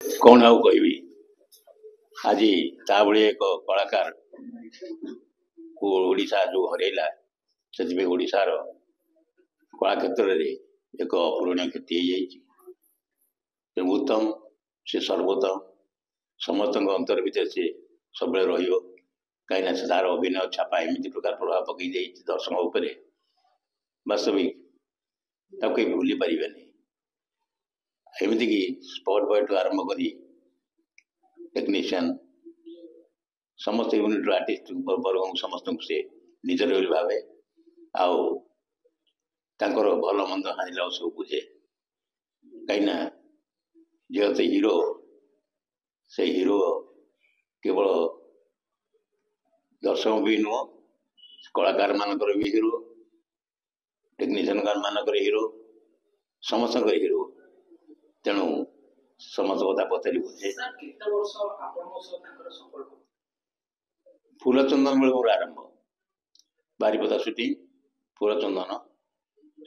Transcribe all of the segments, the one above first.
कौन आउ कहबी आज ता भली एक कलाकार को ओडिशा जो हरैला से ओडिशार कला क्षेत्र में एक अपूरणीय क्षति हो उत्तम से सर्वोत्तम समस्त अंतर भितर से सब कहीं से तार अभिनय छापा एमती प्रकार प्रभाव पकई दर्शक उपर वास्तविक कहीं भूली पारे एमती कि स्पॉट बॉय टू आरंभ कर टेक्नीशियन समस्त यूनिट आर्टिस्ट वर्ग समस्त से निजर भाव आर भल मंद हानिला सब बुझे कहीं जेहते हीरो से हीरो केवल दर्शक भी नुह कलाकार मानकर भी हीरो टेक्नीशियन मानकर हीरो समस्त हीरो तेणु समस्त कथा पचारि बुझे फूलचंदन बेल मोर आरंभ बारीपदा सुटिंग फूलचंदन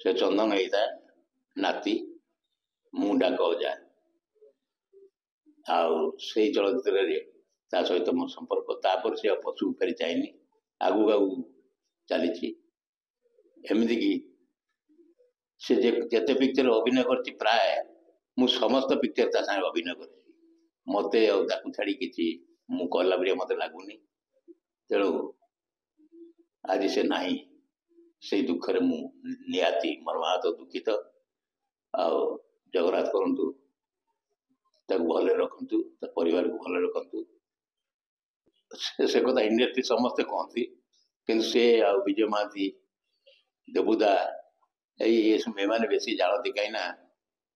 से चंदन होता नाती मु डाक अजा से चलचित्र सहित मो संपर्क तापर से पशु फेरी जाइनि आगू आगू चली एमती कि से जिते पिक्चर अभिनय कर प्राय मु समस्त पिक्चर ता सागे अभिनय कर मत छाड़ी कि मुला मत लगुनि तेणु आज से ना से दुखरे मु निहाती मर्माहत दुखित जगन्नाथ करंतु भले रखु परिवार को भले रखु से कथा इंडस्ट्री समस्ते कहती कि से विजय महांती देवुदा ये बेसी जानती कहीं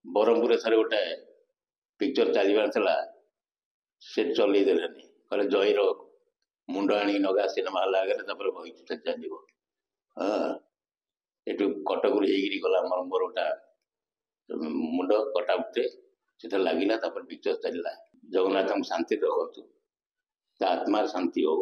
बरहमपुर थे गोटे पिक्चर चलवा से चल कहले जयर मुंड आनी नगा सिनेमा हल आगे बही चलो हाँ ये कटक गला मोर गोटा मुंड कटा उठे से लगला पिक्चर चलला जगन्नाथ शांति रखु आत्मार शांति हो।